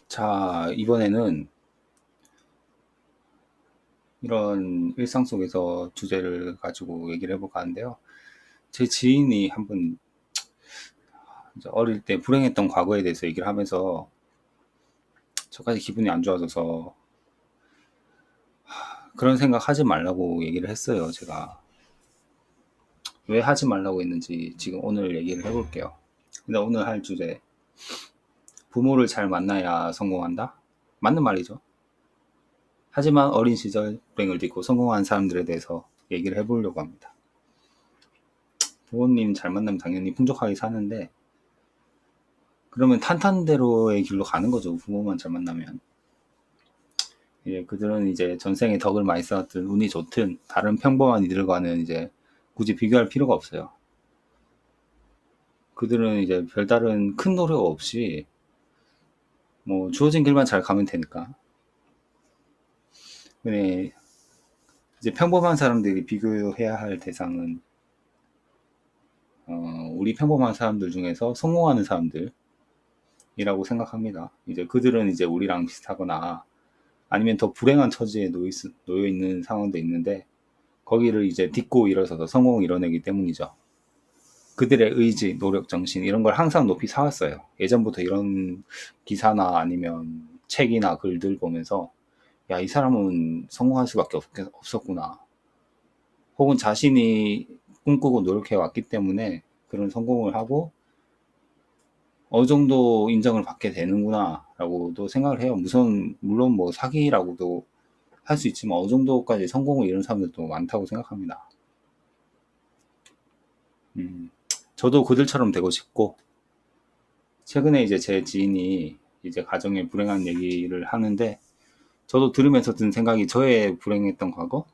자, 이번에는 이런 일상 속에서 주제를 가지고 얘기를 해볼까 하는데요. 제 지인이 한번 이제 어릴 때 불행했던 과거에 대해서 얘기를 하면서 저까지 기분이 안 좋아져서 그런 생각 하지 말라고 얘기를 했어요, 제가. 왜 하지 말라고 했는지 지금 오늘 얘기를 해볼게요. 근데 오늘 할 주제, 부모를 잘 만나야 성공한다? 맞는 말이죠. 하지만 어린 시절 불행을 딛고 성공한 사람들에 대해서 얘기를 해보려고 합니다. 부모님 잘 만나면 당연히 풍족하게 사는데 그러면 탄탄대로의 길로 가는 거죠. 부모만 잘 만나면. 예, 그들은 이제 전생에 덕을 많이 쌓았든 운이 좋든 다른 평범한 이들과는 이제 굳이 비교할 필요가 없어요. 그들은 이제 별다른 큰 노력 없이 뭐 주어진 길만 잘 가면 되니까. 근데 이제 평범한 사람들이 비교해야 할 대상은 우리 평범한 사람들 중에서 성공하는 사람들이라고 생각합니다. 이제 그들은 이제 우리랑 비슷하거나 아니면 더 불행한 처지에 놓여 있는 상황도 있는데 거기를 이제 딛고 일어서서 성공을 이뤄내기 때문이죠. 그들의 의지, 노력, 정신 이런 걸 항상 높이 사왔어요. 예전부터 이런 기사나 아니면 책이나 글들 보면서 야, 이 사람은 성공할 수밖에 없었구나. 혹은 자신이 꿈꾸고 노력해 왔기 때문에 그런 성공을 하고 어느 정도 인정을 받게 되는구나 라고도 생각을 해요. 물론 뭐 사기라고도 할 수 있지만 어느 정도까지 성공을 이룬 사람들도 많다고 생각합니다. 저도 그들처럼 되고 싶고 최근에 이제 제 지인이 이제 가정의 불행한 얘기를 하는데 저도 들으면서 든 생각이 저의 불행했던 과거?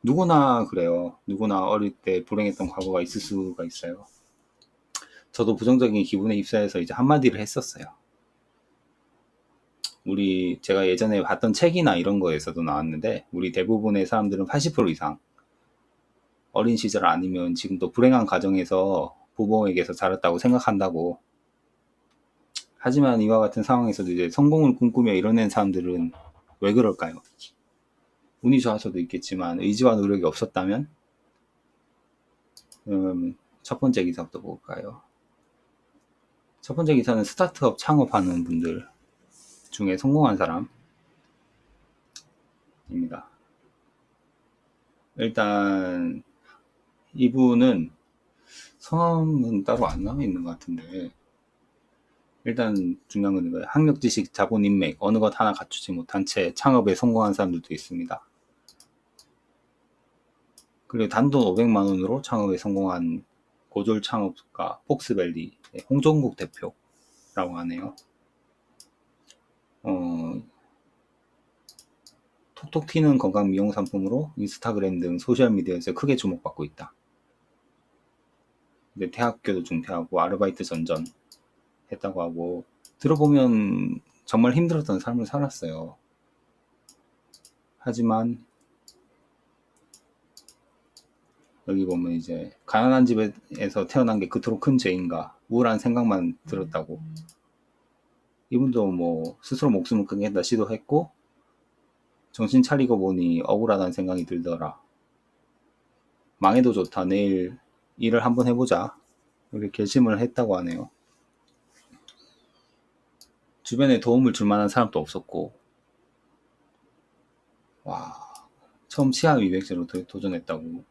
누구나 그래요. 누구나 어릴 때 불행했던 과거가 있을 수가 있어요. 저도 부정적인 기분에 휩싸여서 이제 한마디를 했었어요. 제가 예전에 봤던 책이나 이런 거에서도 나왔는데 우리 대부분의 사람들은 80% 이상 어린 시절 아니면 지금도 불행한 가정에서 부모에게서 자랐다고 생각한다고. 하지만 이와 같은 상황에서도 이제 성공을 꿈꾸며 이뤄낸 사람들은 왜 그럴까요? 운이 좋아서도 있겠지만 의지와 노력이 없었다면 첫 번째 기사부터 볼까요? 첫 번째 기사는 스타트업 창업하는 분들 중에 성공한 사람입니다. 일단 이분은 성함은 따로 안 나와 있는 것 같은데 일단 중요한 건 이거예요. 학력, 지식, 자본, 인맥 어느 것 하나 갖추지 못한 채 창업에 성공한 사람들도 있습니다. 그리고 단돈 500만 원으로 창업에 성공한 고졸 창업가 폭스밸리 홍종국 대표라고 하네요. 어, 톡톡 튀는 건강 미용 상품으로 인스타그램 등 소셜미디어에서 크게 주목받고 있다. 근데 대학교도 중퇴하고 아르바이트 전전 했다고 하고 들어보면 정말 힘들었던 삶을 살았어요. 하지만 여기 보면 이제 가난한 집에서 태어난 게 그토록 큰 죄인가 우울한 생각만 들었다고. 이분도 뭐 스스로 목숨을 끊겠다 시도했고 정신 차리고 보니 억울하다는 생각이 들더라. 망해도 좋다. 내일 일을 한번 해보자. 이렇게 결심을 했다고 하네요. 주변에 도움을 줄 만한 사람도 없었고, 와, 처음 치아 미백제로 도전했다고.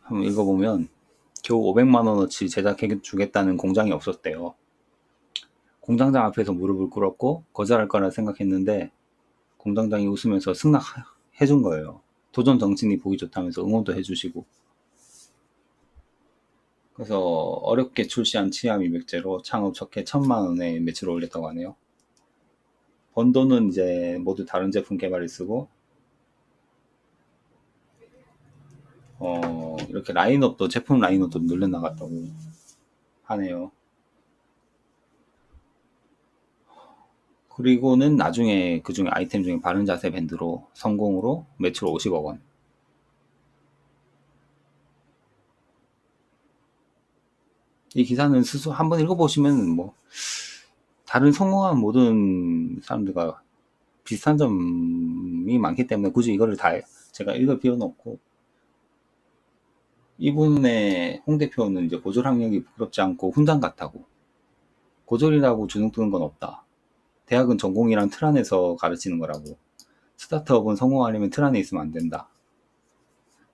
한번 읽어보면, 겨우 500만 원어치 제작해 주겠다는 공장이 없었대요. 공장장 앞에서 무릎을 꿇었고, 거절할 거라 생각했는데, 공장장이 웃으면서 승낙해준 거예요. 도전 정신이 보기 좋다면서 응원도 해주시고. 그래서 어렵게 출시한 치아 미백제로 창업 첫해 1,000만 원의 매출을 올렸다고 하네요. 번 돈은 이제 모두 다른 제품 개발에 쓰고 이렇게 제품 라인업도 늘려나갔다고 하네요. 그리고는 나중에 그중에 아이템 중에 바른 자세 밴드로 성공으로 매출 50억 원. 이 기사는 스스로 한번 읽어보시면 뭐 다른 성공한 모든 사람들과 비슷한 점이 많기 때문에 굳이 이거를 다 제가 읽을 필요는 없고, 이분의 홍 대표는 이제 고졸 학력이 부끄럽지 않고 훈장 같다고, 고졸이라고 주눅 드는 건 없다, 대학은 전공이란 틀 안에서 가르치는 거라고, 스타트업은 성공하려면 틀 안에 있으면 안 된다,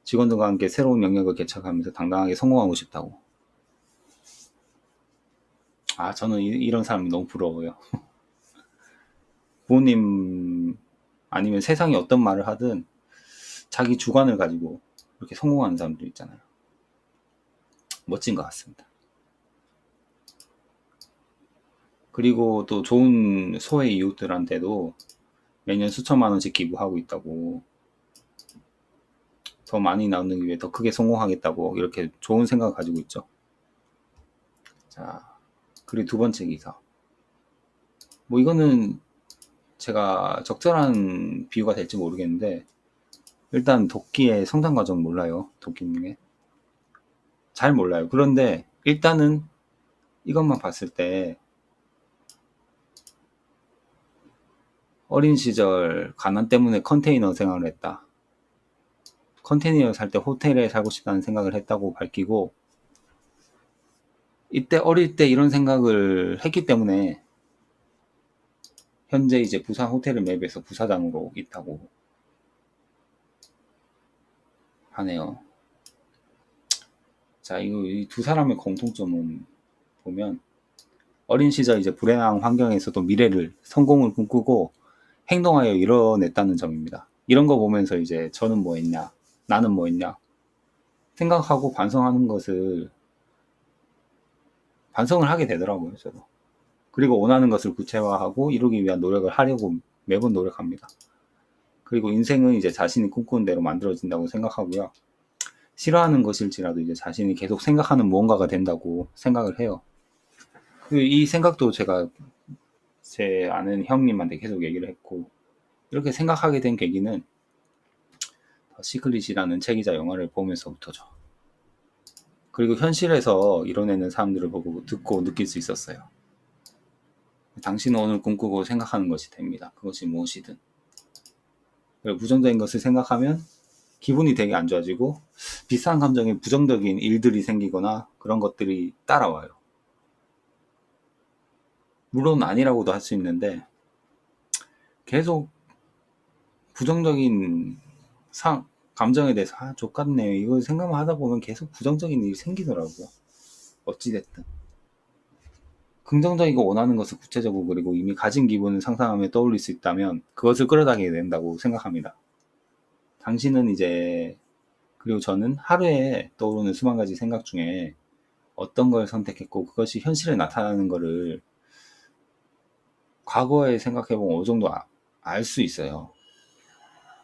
직원들과 함께 새로운 영역을 개척하면서 당당하게 성공하고 싶다고. 저는 이런 사람이 너무 부러워요. 부모님 아니면 세상이 어떤 말을 하든 자기 주관을 가지고 이렇게 성공하는 사람들 있잖아요. 멋진 것 같습니다. 그리고 또 좋은 소외 이웃들한테도 매년 수천만 원씩 기부하고 있다고, 더 많이 나누기 위해 더 크게 성공하겠다고 이렇게 좋은 생각을 가지고 있죠. 자, 그리고 두 번째 기사. 뭐 이거는 제가 적절한 비유가 될지 모르겠는데, 일단 도끼의 성장 과정 몰라요. 도끼님의 잘 몰라요. 그런데 일단은 이것만 봤을 때 어린 시절 가난 때문에 컨테이너 생활을 했다, 컨테이너 살 때 호텔에 살고 싶다는 생각을 했다고 밝히고, 이때 어릴 때 이런 생각을 했기 때문에 현재 이제 부산 호텔을 맵에서 부사장으로 있다고 하네요. 자, 이 두 사람의 공통점은 보면, 어린 시절 이제 불행한 환경에서도 미래를, 성공을 꿈꾸고 행동하여 이뤄냈다는 점입니다. 이런 거 보면서 이제 저는 뭐 했냐, 나는 뭐 했냐 생각하고 반성을 하게 되더라고요, 저도. 그리고 원하는 것을 구체화하고 이루기 위한 노력을 하려고 매번 노력합니다. 그리고 인생은 이제 자신이 꿈꾸는 대로 만들어진다고 생각하고요. 싫어하는 것일지라도 이제 자신이 계속 생각하는 무언가가 된다고 생각을 해요. 이 생각도 제가 제 아는 형님한테 계속 얘기를 했고, 이렇게 생각하게 된 계기는 더 시크릿이라는 책이자 영화를 보면서부터죠. 그리고 현실에서 이뤄내는 사람들을 보고 듣고 느낄 수 있었어요. 당신은 오늘 꿈꾸고 생각하는 것이 됩니다. 그것이 무엇이든. 그리고 부정적인 것을 생각하면 기분이 되게 안 좋아지고 비싼 감정에 부정적인 일들이 생기거나 그런 것들이 따라와요. 물론 아니라고도 할 수 있는데, 계속 부정적인 감정에 대해서 족같네 이거 생각만 하다 보면 계속 부정적인 일이 생기더라고요. 어찌됐든 긍정적이고 원하는 것을 구체적으로, 그리고 이미 가진 기분을 상상하며 떠올릴 수 있다면 그것을 끌어당기게 된다고 생각합니다. 당신은 이제, 그리고 저는 하루에 떠오르는 수만 가지 생각 중에 어떤 걸 선택했고 그것이 현실에 나타나는 거를 과거에 생각해보면 어느 정도 알 수 있어요.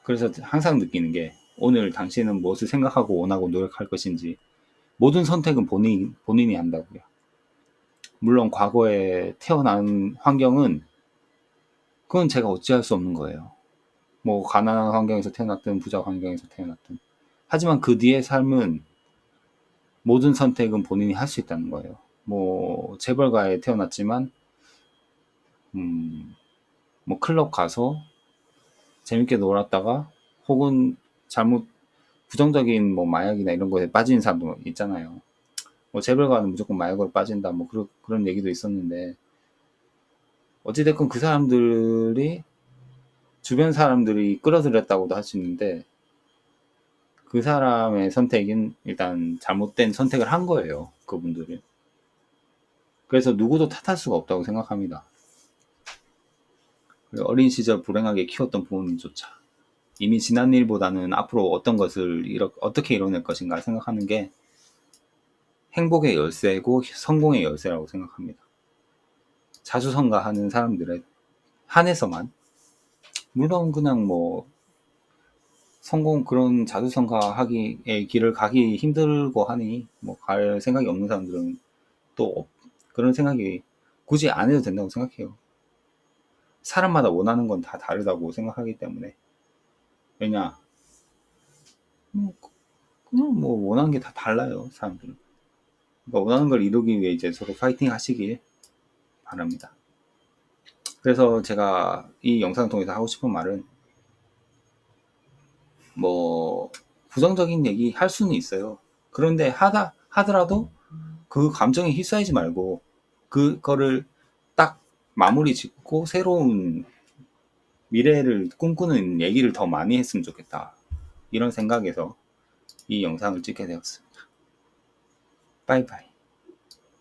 그래서 항상 느끼는 게, 오늘 당신은 무엇을 생각하고 원하고 노력할 것인지 모든 선택은 본인이 한다고요. 물론 과거에 태어난 환경은 그건 제가 어찌할 수 없는 거예요. 뭐 가난한 환경에서 태어났든 부자 환경에서 태어났든. 하지만 그 뒤의 삶은 모든 선택은 본인이 할 수 있다는 거예요. 뭐 재벌가에 태어났지만 뭐 클럽 가서 재밌게 놀았다가, 혹은 잘못 부정적인 뭐 마약이나 이런 거에 빠진 사람도 있잖아요. 뭐 재벌가는 무조건 마약으로 빠진다 뭐 그런 얘기도 있었는데, 어찌됐건 그 사람들이 주변 사람들이 끌어들였다고도 할 수 있는데, 그 사람의 선택은 일단 잘못된 선택을 한 거예요, 그분들은. 그래서 누구도 탓할 수가 없다고 생각합니다. 어린 시절 불행하게 키웠던 부모님조차 이미 지난 일보다는 앞으로 어떤 것을 어떻게 이뤄낼 것인가 생각하는 게 행복의 열쇠고 성공의 열쇠라고 생각합니다. 자수성가하는 사람들에 한해서만, 물론 그냥 뭐 성공, 그런 자수성가하기의 길을 가기 힘들고 하니 뭐 갈 생각이 없는 사람들은 또 그런 생각이 굳이 안 해도 된다고 생각해요. 사람마다 원하는 건 다 다르다고 생각하기 때문에. 왜냐, 뭐 그냥 뭐 원하는 게 다 달라요, 사람들은. 원하는 걸 이루기 위해 이제 서로 파이팅 하시길 바랍니다. 그래서 제가 이 영상을 통해서 하고 싶은 말은, 뭐 부정적인 얘기 할 수는 있어요. 그런데 하더라도 그 감정에 휩싸이지 말고 그거를 딱 마무리 짓고 새로운 미래를 꿈꾸는 얘기를 더 많이 했으면 좋겠다, 이런 생각에서 이 영상을 찍게 되었습니다. 빠이빠이.